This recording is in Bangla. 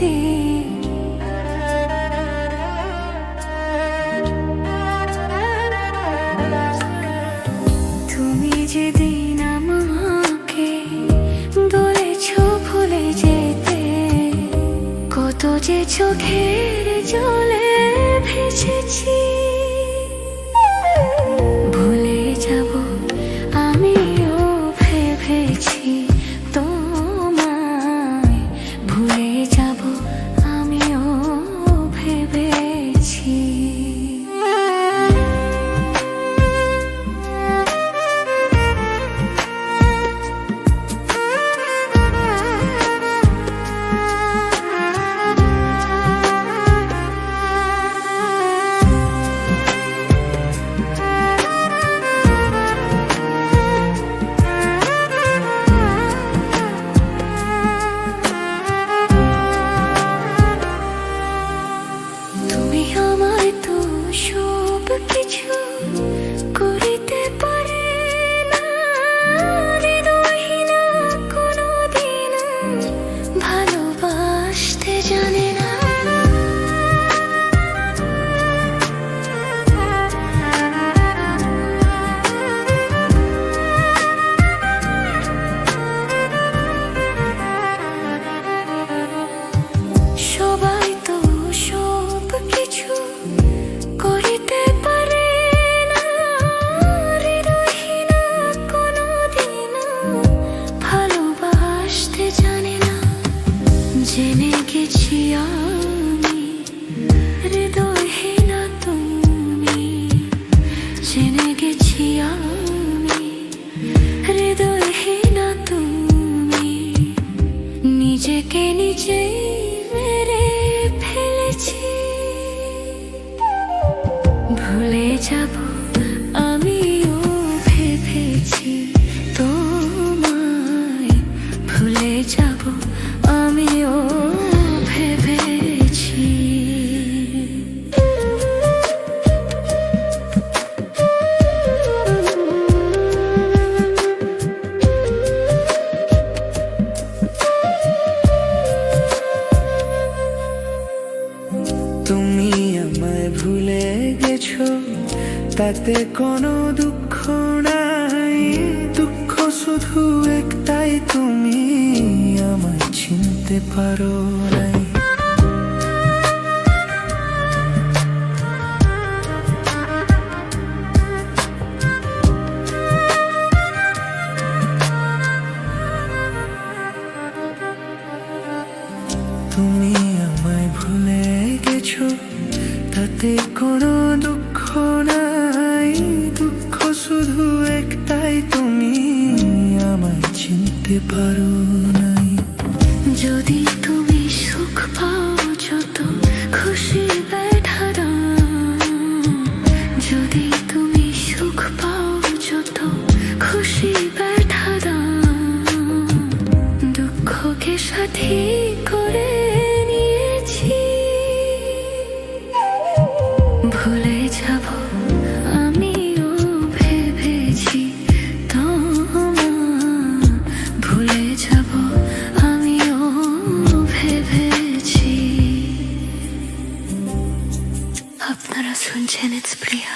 দিন। তুমি যেদিন আমাকে বলেছ ভুলে যেতে, কত যে চোখের জলে ভেসেছি। ভুলে যাব আমিও ভেবেছি তোমায়, ভুলে যাব আমিও ভেবেছি। তুমি আমায় তো সব কিছু করিতে পারে না, হৃদয়হীনা কোনোদিন ভালোবাসতে জানে না। সবাই তো সব কিছু করিতে পারে না, হৃদয়হীনা কোনোদিন ভালোবাসতে জানে না। জেনে গেছি আমি হৃদয়হীনা তুমি, জেনে গেছি আমি হৃদয়হীনা তুমি। নিজেকে নিজেই মেরে ফেলেছি। ভুলে যাব আমিও ভেবেছি তোমায়, ভুলে যাব আমিও ভেবেছি। তুমি আমায় ভুলে গেছো, তাতে কোনো দুঃখ নাই। দুঃখ শুধু একটাই, তুমি আমায় চিনতে পারো নাই। তুমি আমায় ভুলে গেছো, তাতে কোনো দুঃখ নাই। দুঃখ শুধু একটাই, তুমি আমায় চিনতে পারো নাই। যদি তুমি সুখ পাও যত খুশি बैठा দাও, যদি তুমি সুখ পাও যত খুশি बैठा দাও, দুঃখকে সাথী করে নিয়েছি। ভুলে যাব আমিও ভেবেছি তোমায়, ভুলে যাব আমিও ভেবেছি। আপনারা শুনছেন ইটস প্রিয়া।